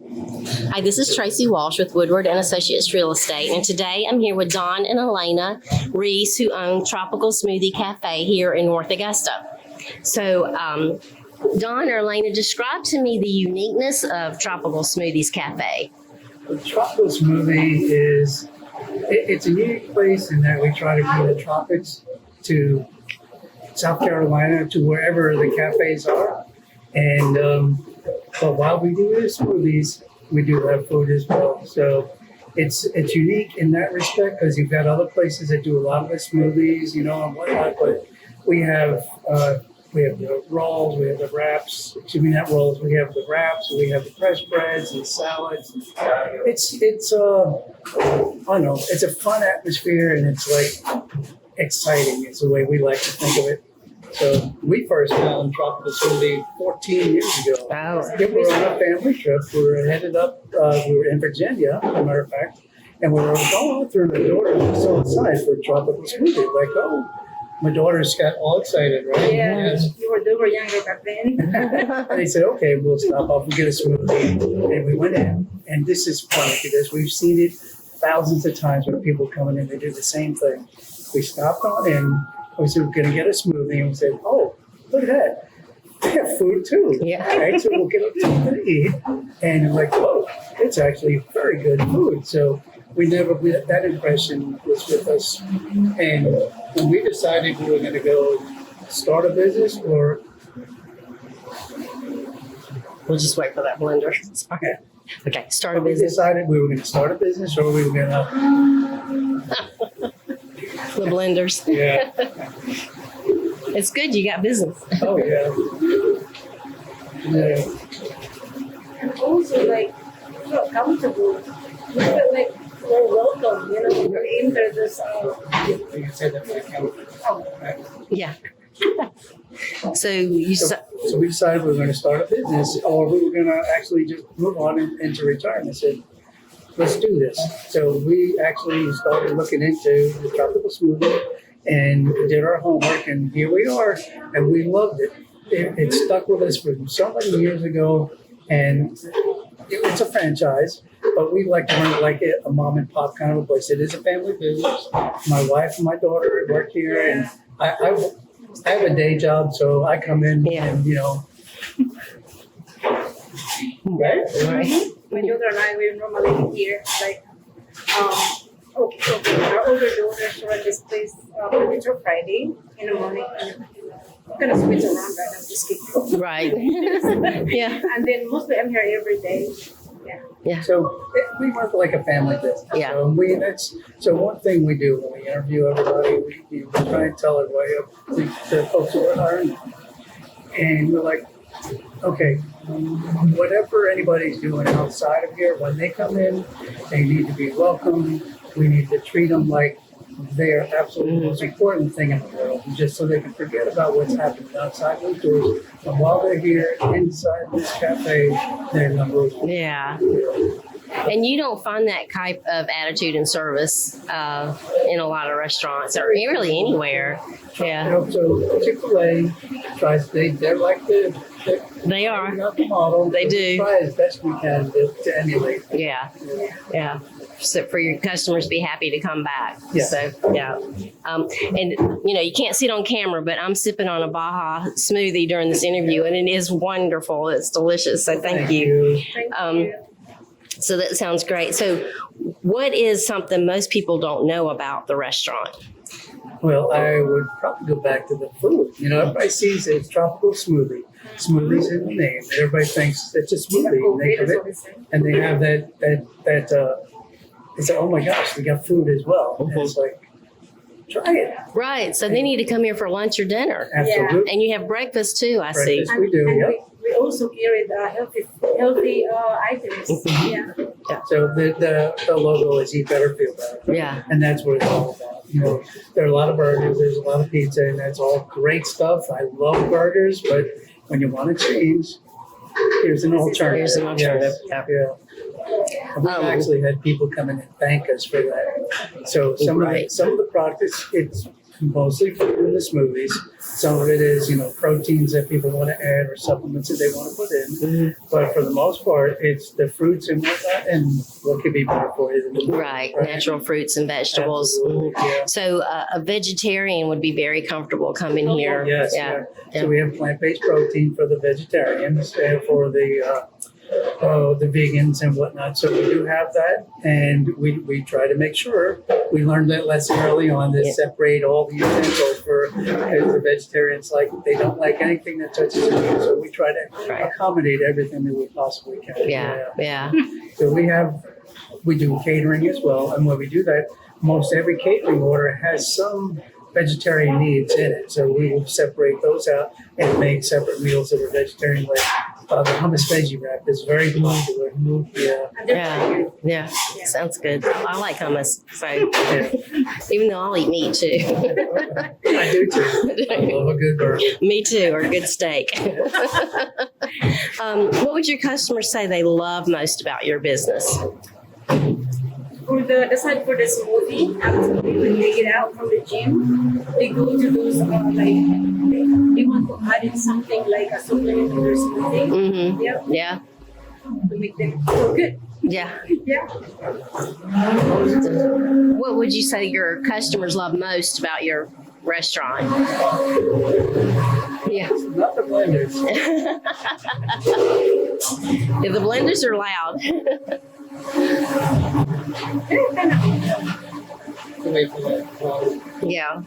Hi, this is Tracy Walsh with Woodward and Associates Real Estate, and today I'm here with Don and Elena Reese, who own Tropical Smoothie Cafe here in North Augusta. So, Don or Elena, describe to me the uniqueness of Tropical Smoothies Cafe. The Tropical Smoothie it's a unique place in that we try to bring the tropics to South Carolina, to wherever the cafes are. And but while we do the smoothies, we do have food as well. So it's unique in that respect because you've got other places that do a lot of the smoothies, and whatnot. But we have the rolls, we have the wraps. Excuse me, not rolls. We have the wraps, we have the fresh breads and salads. It's I don't know. It's a fun atmosphere and it's like exciting. It's the way we like to think of it. So we first found Tropical Smoothie 14 years ago. Wow. We were on a family trip. We were headed up. We were in Virginia, as a matter of fact, and we were going through the door and we saw a sign for Tropical Smoothie. Like, oh, my daughters got all excited, right? Yeah, yes. They were younger back then. And they said, okay, we'll stop off and get a smoothie. And we went in, and this is funny because we've seen it thousands of times when people come in and they do the same thing. We stopped on in. We said, we're going to get a smoothie. And we said, oh, look at that. They have food too. Yeah. Right? So we'll get something to eat. And we're like, whoa, it's actually very good food. So that impression was with us. And when we decided we were going to go start a business or... We'll just wait for that blender. Sorry. Okay, start a We business. decided we were going to start a business or we were going to... The blenders. Yeah. It's good you got business. Oh, yeah. Yeah. And also, like, you feel comfortable. You feel like we're welcome, You're into this. You can say that for the camera. Right? Yeah. So we decided we were going to start a business or we were going to actually just move on into retirement. I said, let's do this. So we actually started looking into the Tropical Smoothie and did our homework, and here we are, and we loved it. It stuck with us from so many years ago, and it's a franchise, but we like to run it like a mom and pop kind of a place. It is a family business. My wife and my daughter work here, and I have a day job, so I come in and, right? Right. My daughter and I, we normally here, like, our older daughters run this place Monday through Friday in the morning. And I'm going to switch around right now, just kidding. Right. Yeah. And then mostly I'm here every day. Yeah. Yeah. So we work like a family business. Yeah. So one thing we do when we interview everybody, we try and tell everybody, the folks who are hiring, and we're like, okay, whatever anybody's doing outside of here, when they come in, they need to be welcome. We need to treat them like they're absolutely the most important thing in the world, just so they can forget about what's happening outside those doors. And while they're here inside this cafe, they're number one. Yeah. And you don't find that type of attitude and service in a lot of restaurants or really anywhere. Yeah. So Chick-fil-A tries, they're like They are. the model. They do. Try as best we can to emulate. Yeah. Yeah. So for your customers to be happy to come back. Yeah. So, yeah. And, you can't see it on camera, but I'm sipping on a Baja smoothie during this interview, and it is wonderful. It's delicious. So thank you. Thank you. So that sounds great. So what is something most people don't know about the restaurant? Well, I would probably go back to the food. Everybody sees it's Tropical Smoothie. Smoothie's in the name. Everybody thinks it's a smoothie. And they come in and they have that they say, oh my gosh, we got food as well. And it's like, try it. Right. So they need to come here for lunch or dinner. Absolutely. And you have breakfast too, I see. Breakfast we do, yep. We also carry the healthy items. Yeah. So the logo is Eat Better, Feel Better. Yeah. And that's what it's all about. There are a lot of burgers, there's a lot of pizza, and that's all great stuff. I love burgers, but when you want to change, here's an alternative. Here's an alternative. Yes. Yeah. We've actually had people come in and thank us for that. So some of the products, mostly food in the smoothies. Some of it is, proteins that people want to add or supplements that they want to put in. But for the most part, it's the fruits and whatnot, and what could be better for you than the food, Right, natural fruits and vegetables. Absolutely, yeah. So a vegetarian would be very comfortable coming here. Yes, yeah. So we have plant-based protein for the vegetarians and for the vegans and whatnot. So we do have that, and we try to make sure we learned that lesson early on to separate all the utensils for the vegetarians. Like they don't like anything that touches the meat, so we try to accommodate everything that we possibly can. Yeah. So we do catering as well, and when we do that, most every catering order has some vegetarian needs in it. So we will separate those out and make separate meals that are vegetarian. Like the hummus veggie wrap is very popular. Yeah. Sounds good. I like hummus, so even though I'll eat meat too. I do too. I love a good burger. Me too, or a good steak. What would your customers say they love most about your business? For the side for the smoothie, actually when they get out from the gym, they go to those they want to add in something like a supplement to their smoothie. Yeah. To make them feel good. Yeah. Yeah. What would you say your customers love most about your restaurant? Yeah. Not the blenders. Yeah, the blenders are loud. Yeah.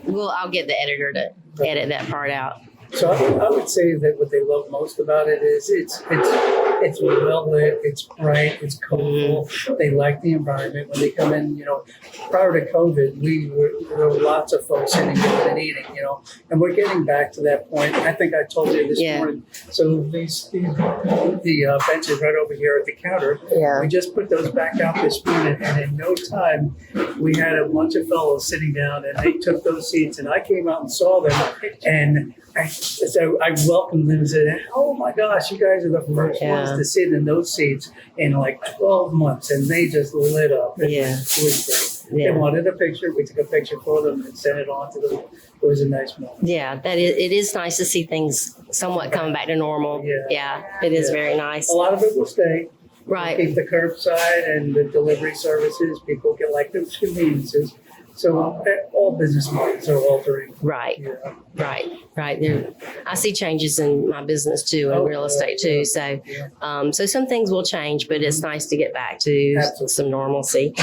Well, I'll get the editor to edit that part out. So I would say that what they love most about it is it's well lit, it's bright, it's colorful. They like the environment when they come in. Prior to COVID, there were lots of folks sitting down and eating. And we're getting back to that point. I think I told you this morning. So the benches right over here at the counter. Yeah. We just put those back out this morning, and in no time, we had a bunch of fellows sitting down, and they took those seats, and I came out and saw them, and so I welcomed them and said, "Oh my gosh, you guys are the first ones to sit in those seats in like 12 months," and they just lit up. It was great. They wanted a picture. We took a picture for them and sent it on to them. It was a nice moment. Yeah, it is nice to see things somewhat coming back to normal. Yeah, it is very nice. A lot of it will stay. Right. We'll keep the curbside and the delivery services. People get like those conveniences. So all business models are altering. Right. Yeah. Right. I see changes in my business too, in real estate too. So, so some things will change, but it's nice to get back to some normalcy.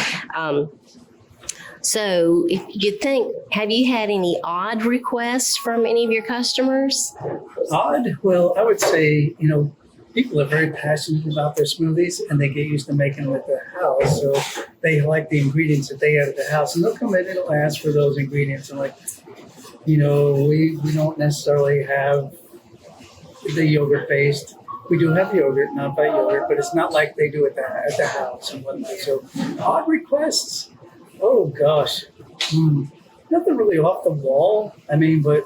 So if you think, have you had any odd requests from any of your customers? Odd? Well, I would say, people are very passionate about their smoothies, and they get used to making them at their house. So they like the ingredients that they have at the house, and they'll come in and they'll ask for those ingredients. And we don't necessarily have the yogurt based. We do have yogurt, not by yogurt, but it's not like they do at the house and whatnot. So odd requests. Oh gosh, nothing really off the wall. I mean, but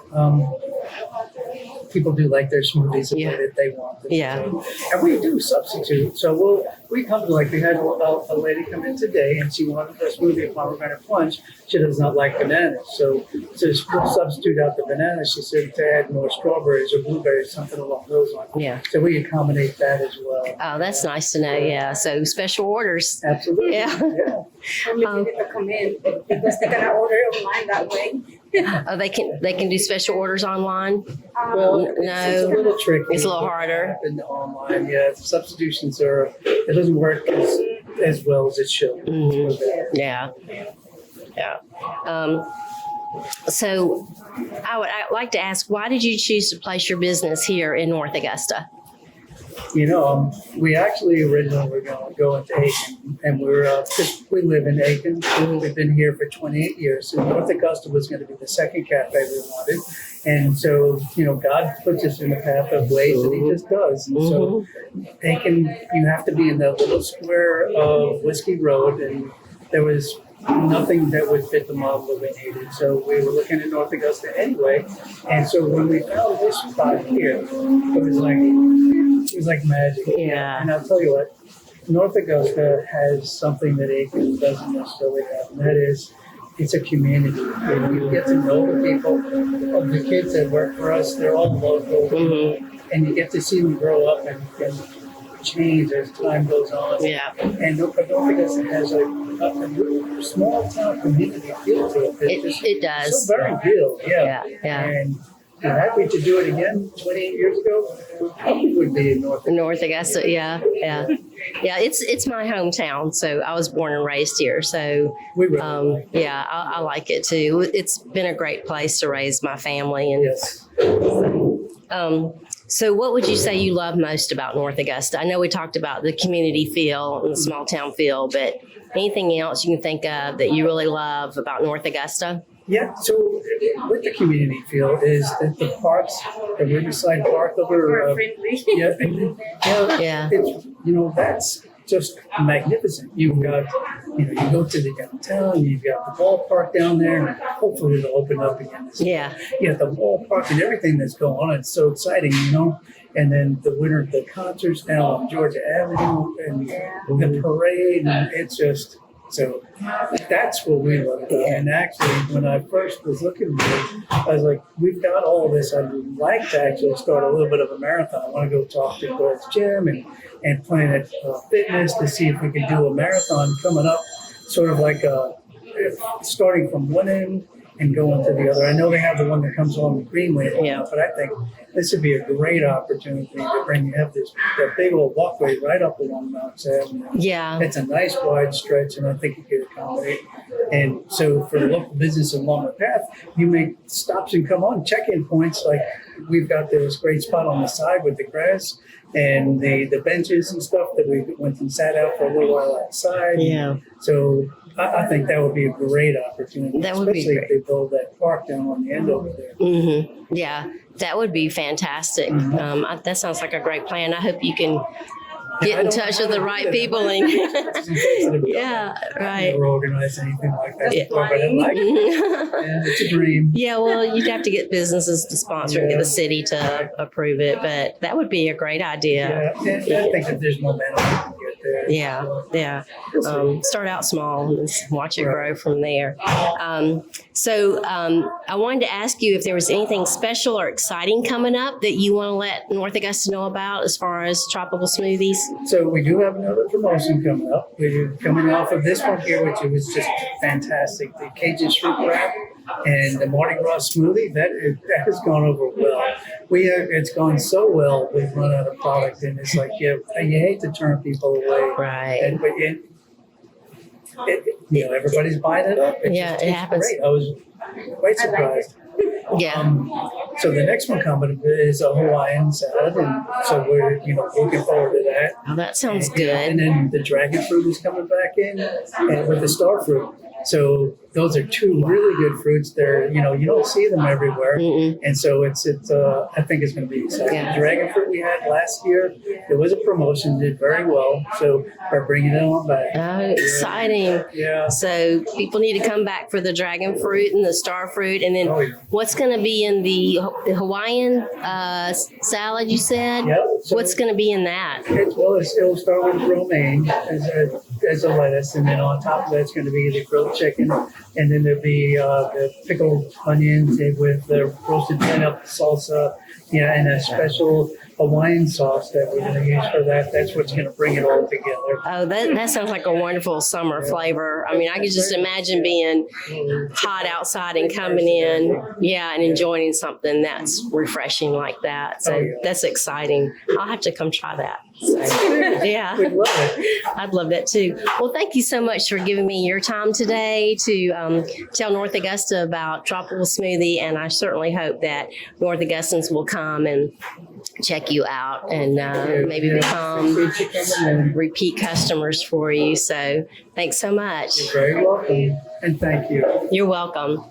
people do like their smoothies the way that they want them. Yeah. So, and we do substitute. So we come to we had a lady come in today, and she wanted her smoothie of pomegranate punch. She does not like bananas, so we'll substitute out the bananas. She said to add more strawberries or blueberries, something along those lines. Yeah. So we accommodate that as well. Oh, that's nice to know. Yeah. So special orders. Absolutely. Yeah. Only people to come in because they cannot order online that way. Oh, they can do special orders online. Well, it's a little tricky. It's a little harder. And online, substitutions it doesn't work as well as it should. Yeah. So I'd like to ask, why did you choose to place your business here in North Augusta? We actually originally were going to go into Aiken, and we live in Aiken. We've been here for 28 years. So North Augusta was going to be the second cafe we wanted. And so, God puts us in the path of ways, and He just does. And so Aiken, you have to be in the little square of Whiskey Road, and there was nothing that would fit the model that we needed. So we were looking at North Augusta anyway. And so when we found this spot here, it was like magic. Yeah. And I'll tell you what, North Augusta has something that Aiken doesn't necessarily have, and that is it's a community. And you get to know the people. Of the kids that work for us, they're all local. And you get to see them grow up and change as time goes on. Yeah. And North Augusta has a small town community feel to it. It does. So very real, Yeah, yeah. And happy to do it again 28 years ago. Probably would be in North Augusta, yeah. It's my hometown, so I was born and raised here. So, We really yeah, I like it too. It's been a great place to raise my family. And Yes. so, what would you say you love most about North Augusta? I know we talked about the community feel and the small town feel, but anything else you can think of that you really love about North Augusta? Yeah, so with the community feel is that the parks, the Riverside Park over, More friendly. Yeah. it's, that's just magnificent. You've got, you go to the downtown, you've got the ballpark down there, and hopefully it'll open up again. Yeah. You got the ballpark and everything that's going on. It's so exciting, And then the concerts down on Georgia Avenue and the parade, and it's just. So that's what we love. And actually, when I first was looking at it, I was like, we've got all this. I'd like to actually start a little bit of a marathon. I want to go talk to Gold's Gym and Planet Fitness to see if we can do a marathon coming up, sort of like starting from one end and going to the other. I know they have the one that comes along the Greenway, but I think this would be a great opportunity to have that big old walkway right up along Mount Avenue. Yeah. It's a nice wide stretch, and I think you could accommodate. And so for the local business along the path, you make stops and come on, check-in points. Like we've got this great spot on the side with the grass and the benches and stuff that we went and sat out for a little while outside. Yeah. So I think that would be a great opportunity, That would be especially great. if they build that park down on the end over there. Mm-hmm. Yeah, that would be fantastic. That sounds like a great plan. I hope you can get in touch with the right people. And yeah, right. Never organized anything like that Yeah. before, but I like it. Yeah, it's a dream. Yeah, well, you'd have to get businesses to sponsor and get the city to approve it, but that would be a great idea. Yeah, and I think that there's momentum to get there. Yeah. Start out small and watch it grow from there. So I wanted to ask you if there was anything special or exciting coming up that you want to let North Augusta know about as far as tropical smoothies. So we do have another promotion coming up. We're coming off of this one here, which was just fantastic. The Cajun shrimp wrap and the Mardi Gras smoothie, that has gone over well. It's gone so well, we've run out of product, and it's like you hate to turn people away. Right. But everybody's buying it up. It Yeah, just it tastes happens. Great. I was quite surprised. Yeah. So the next one coming is a Hawaiian salad, and so we're looking forward to that. Oh, that sounds And good. then the dragon fruit is coming back in, and with the star fruit. So those are two really good fruits. They're you don't see them everywhere, and so it's I think it's going to be exciting. Yeah. The dragon fruit we had last year, it was a promotion, did very well. So we're bringing it on back. Oh, exciting. Yeah. So people need to come back for the dragon fruit and the star fruit. And then Oh, yeah. what's going to be in the Hawaiian salad, you said? Yep. So What's going to be in that? it'll start with romaine as a lettuce, and then on top of that's going to be the grilled chicken, and then there'll be the pickled onions with the roasted pineapple salsa, and a special Hawaiian sauce that we're going to use for that. That's what's going to bring it all together. Oh, that sounds like a wonderful summer flavor. I mean, I could just imagine being hot outside and coming in, and enjoying something that's refreshing like that. So Oh, yeah. that's exciting. I'll have to come try that. So, yeah. We'd love it. I'd love that too. Well, thank you so much for giving me your time today to tell North Augusta about Tropical Smoothie. And I certainly hope that North Augustans will come and check you out and maybe become repeat customers for you. So thanks so much. You're very welcome, and thank you. You're welcome.